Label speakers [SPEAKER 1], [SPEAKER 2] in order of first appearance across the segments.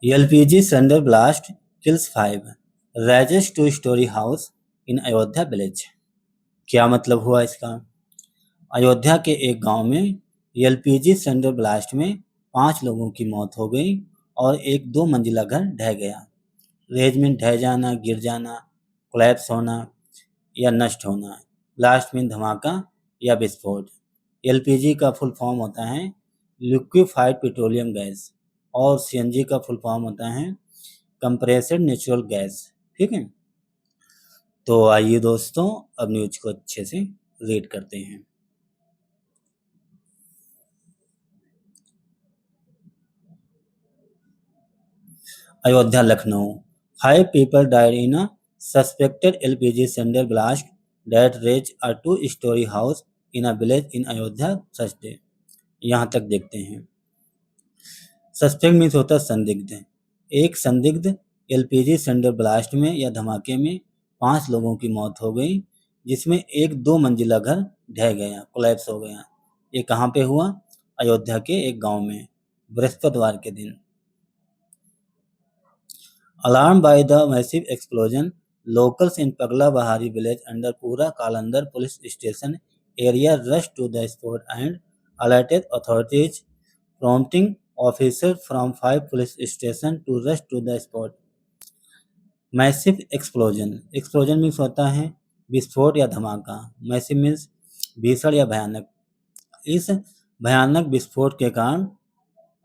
[SPEAKER 1] LPG cylinder blast kills 5, raises two-story house in Ayodhya village. क्या मतलब हुआ इसका? अयोध्या के एक गांव में एलपीजी सिलेंडर ब्लास्ट में 5 लोगों की मौत हो गई और एक 2 मंजिला घर ढह गया। रेजमेंट ढह जाना, गिर जाना, कोलैप्स होना या नष्ट होना। ब्लास्ट में धमाका या विस्फोट। एलपीजी का फुल फॉर्म होता है लिक्विफाइड पेट्रोलियम गैस और सीएनजी का फुल फॉर्म होता है कंप्रेस्ड नेचुरल गैस। ठीक है, तो आइए दोस्तों अब न्यूज को अच्छे से रीड करते हैं। Ayodhya Lucknow, 5 people died in a suspected LPG cylinder blast that raged a 2-story house in a village in Ayodhya Thursday। यहाँ तक देखते हैं। सस्पेक्ट मीन्स होता है संदिग्ध। एक संदिग्ध एलपीजी सिलेंडर ब्लास्ट में या धमाके में 5 लोगों की मौत हो गई, जिसमें एक 2 मंजिला घर ढह गया, कोलैप्स हो गया। ये कहाँ पे हुआ? अयोध्या के एक गांव में, बृहस्पतिवार के दिन। Alarmed by the massive explosion, locals in Pagla Bahari village under Pura Kalandar police station area rushed to the spot and alerted authorities, prompting officers from 5 police stations to rush to the spot। Massive explosion, explosion means होता है विस्फोट या धमाका, massive means भीषण या भयानक। इस भयानक विस्फोट के कारण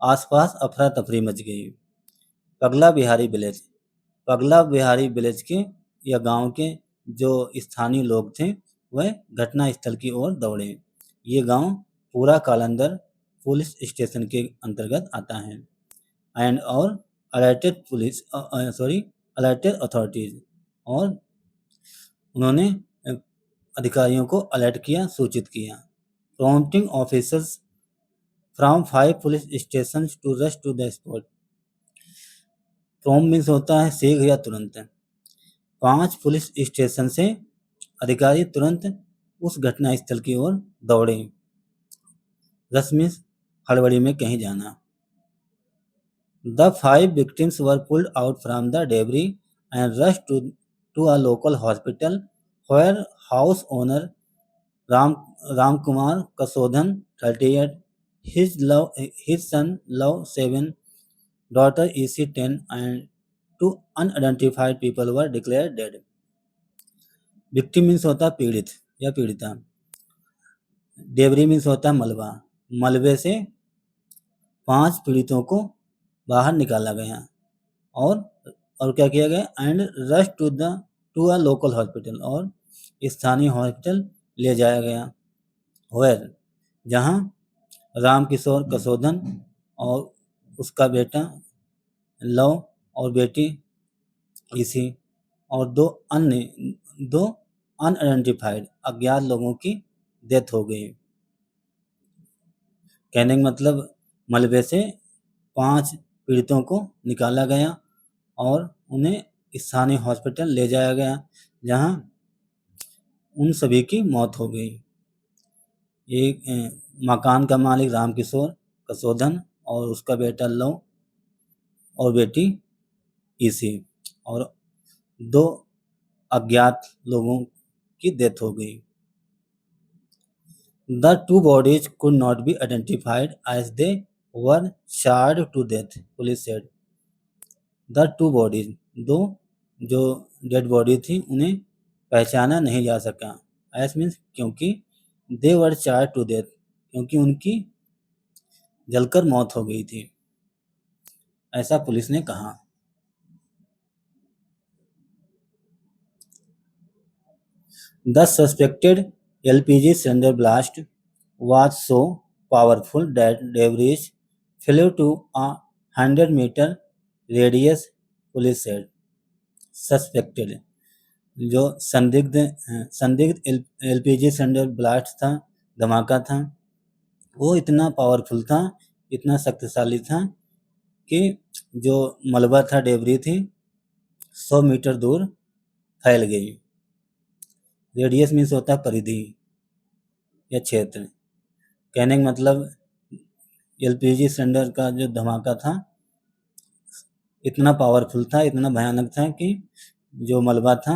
[SPEAKER 1] आसपास अफरा तफरी मच गई। पगला बिहारी विलेज, पगला बिहारी विलेज के या गांव के जो स्थानीय लोग थे वह घटना स्थल की ओर दौड़े। ये गांव पूरा कालंदर पुलिस स्टेशन के अंतर्गत आता है। एंड और अलर्टेड अथॉरिटीज, और उन्होंने अधिकारियों को अलर्ट किया, सूचित किया। Prompting officers from 5 police station to rush to the spot. Prompt means होता है शीघ्र या तुरंत। 5 पुलिस स्टेशन से अधिकारी तुरंत उस घटना स्थल की ओर दौड़े। रश मीन्स हड़बड़ी में कहीं जाना। The 5 victims were pulled out from the debris and rushed to a local hospital where house owner Ramkumar Kasodhan, 38, his son Love 7, daughter EC 10 and 2 unidentified people were declared dead। Victim means होता है पीड़ित या पीड़िता। Debris means होता है मलबा। मलबे से 5 पीड़ितों को बाहर निकाला गया और क्या किया गया? And rush to a local hospital, और स्थानीय हॉस्पिटल ले जाया गया। वेयर, जहां रामकिशोर कसोदन और उसका बेटा लव और बेटी इसी और 2 अनआइडेंटिफाइड अज्ञात लोगों की डेथ हो गई। कहने का मतलब मलबे से 5 पीड़ितों को निकाला गया और उन्हें स्थानीय हॉस्पिटल ले जाया गया, जहां उन सभी की मौत हो गई। एक मकान का मालिक रामकिशोर कसोदन और उसका बेटा लव और बेटी इसी और 2 अज्ञात लोगों की डेथ हो गई। The 2 bodies could not be identified as they were charred to death, police said। The 2 bodies, 2 जो डेड बॉडी थी उन्हें पहचाना नहीं जा सका। एस मीन्स क्योंकि, they were charred to death क्योंकि उनकी जलकर मौत हो गई थी, ऐसा पुलिस ने कहा। The suspected LPG cylinder blast was so powerful that debris flew to a 100-meter radius, police said। Suspected, जो संदिग्ध एलपीजी सिलेंडर ब्लास्ट था, धमाका था, वो इतना पावरफुल था, इतना शक्तिशाली था कि जो मलबा था, डेबरी थी, 100 मीटर दूर फैल गई। रेडियस मीन्स होता है परिधि या क्षेत्र। कहने का मतलब एलपीजी सिलेंडर का जो धमाका था इतना पावरफुल था, इतना भयानक था कि जो मलबा था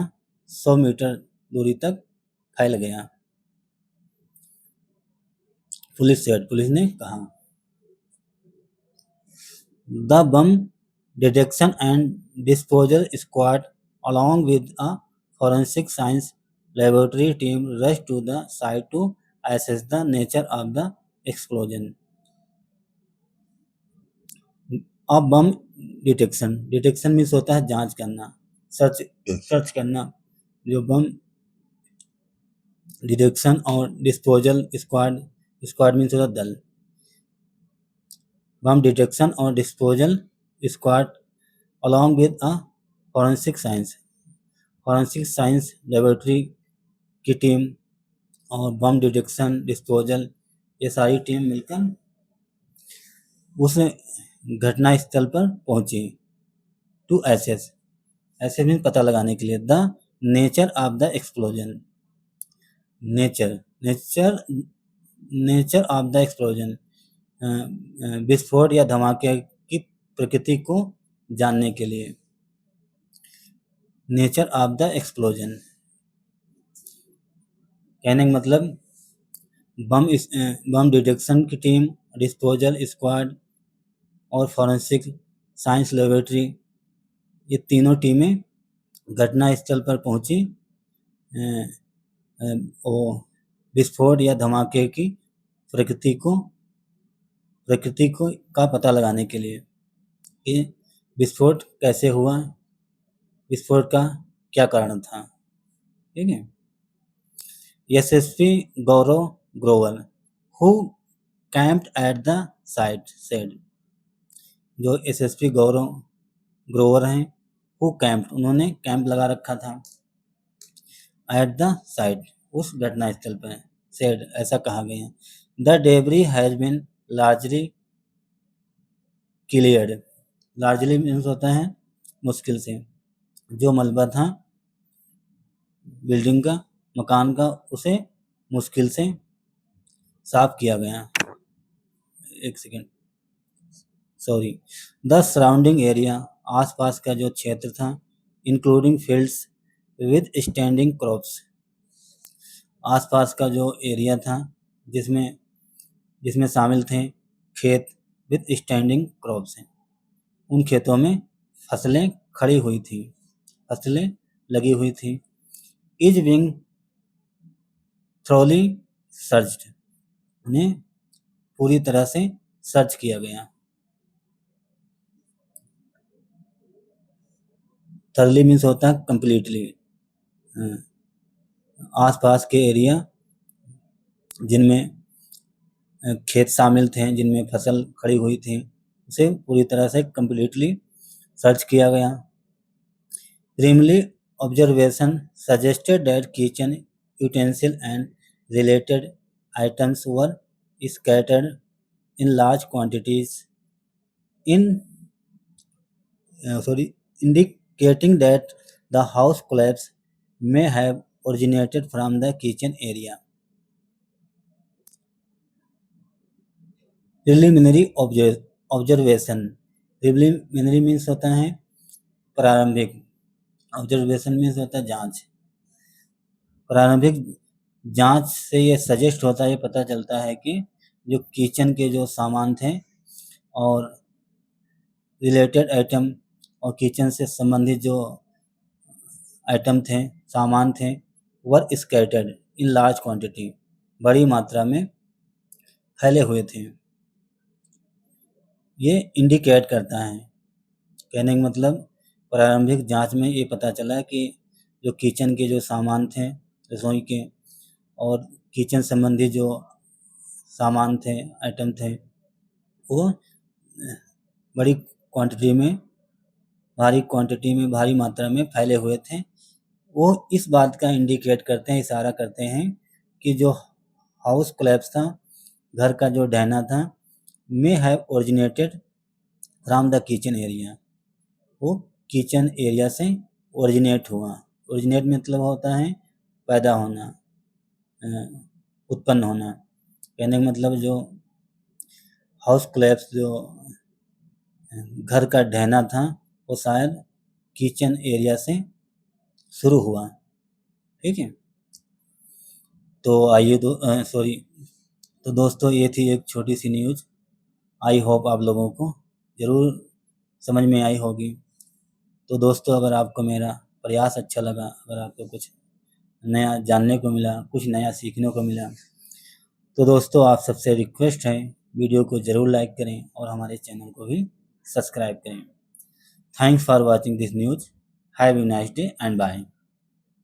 [SPEAKER 1] 100 मीटर दूरी तक फैल गया। पुलिस ने कहा। The bomb detection and disposal squad, along with a forensic science laboratory team, rushed to the site to assess the nature of the explosion. अब बम डिटेक्शन मीन्स होता है जांच करना, सर्च सर्च करना। जो बम डिटेक्शन और डिस्पोजल स्क्वाड मीन्स होता है दल। बम डिटेक्शन और disposal squad along with a forensic science laboratory की टीम और बम डिटेक्शन डिस्पोजल ये सारी टीम मिलकर उस घटना स्थल पर पहुंची। टू एसेस मीन पता लगाने के लिए। The nature of the explosion, nature of the explosion, विस्फोट या धमाके की प्रकृति को जानने के लिए। नेचर ऑफ द एक्सप्लोजन कहने का मतलब बम डिटेक्शन की टीम, डिस्पोजल स्क्वाड और फोरेंसिक साइंस लेबोरेटरी ये तीनों टीमें घटना स्थल पर पहुंची विस्फोट या धमाके की प्रकृति को का पता लगाने के लिए कि विस्फोट कैसे हुआ, विस्फोट का क्या कारण था। ठीक है। SSP Gaurav Grover who camped at the site said, जो एसएसपी गौरव ग्रोवर हैं हु कैंप्ड, उन्होंने कैंप लगा रखा था एट द साइट, उस घटना स्थल पर। सेड ऐसा कहा गया। The debris has been largely cleared, largely means होता है मुश्किल से। जो मलबा था बिल्डिंग का, मकान का, उसे मुश्किल से साफ किया गया। एक second, sorry. The surrounding area, आसपास का जो क्षेत्र था, including fields with standing crops, आसपास का जो एरिया था जिसमें शामिल थे खेत विद स्टैंडिंग क्रॉप्स हैं, उन खेतों में फसलें खड़ी हुई थी, फसलें लगी हुई थी। इज बिंग थ्रोली सर्च्ड, उन्हें पूरी तरह से सर्च किया गया। थर्ली मीन्स होता है कंप्लीटली। आसपास के एरिया जिनमें खेत शामिल थे, जिनमें फसल खड़ी हुई थी, उसे पूरी तरह से कंप्लीटली सर्च किया गया। Preliminary observation suggested that kitchen utensils and related items were scattered in large quantities, indicating that the house collapse may have originated from the kitchen area. Preliminary observation, preliminary means होता है प्रारंभिक, observation means होता है जांच। प्रारंभिक जांच से ये सजेस्ट होता है, ये पता चलता है कि जो किचन के जो सामान थे और रिलेटेड आइटम और किचन से संबंधित जो आइटम थे, सामान थे, वर स्कैटर्ड इन लार्ज क्वांटिटी, बड़ी मात्रा में फैले हुए थे। ये इंडिकेट करता है, कहने का मतलब प्रारंभिक जांच में ये पता चला कि जो किचन के जो सामान थे, रसोई के और किचन संबंधी जो सामान थे, आइटम थे, वो बड़ी क्वांटिटी में, भारी मात्रा में फैले हुए थे। वो इस बात का इंडिकेट करते हैं, इशारा करते हैं कि जो हाउस कोलैप्स था, घर का जो ढहना था, may have originated from the kitchen area, वो किचन एरिया से ओरिजिनेट हुआ। ओरिजिनेट मतलब होता है पैदा होना, उत्पन्न होना। कहने का मतलब जो हाउस कोलैप्स, जो घर का ढहना था, वो शायद किचन एरिया से शुरू हुआ। ठीक है, तो आइए तो दोस्तों ये थी एक छोटी सी न्यूज़। आई होप आप लोगों को ज़रूर समझ में आई होगी। तो दोस्तों अगर आपको मेरा प्रयास अच्छा लगा, अगर आपको कुछ नया जानने को मिला, कुछ नया सीखने को मिला, तो दोस्तों आप सबसे रिक्वेस्ट है वीडियो को ज़रूर लाइक करें और हमारे चैनल को भी सब्सक्राइब करें। Thanks for watching this news. Have a nice day and bye.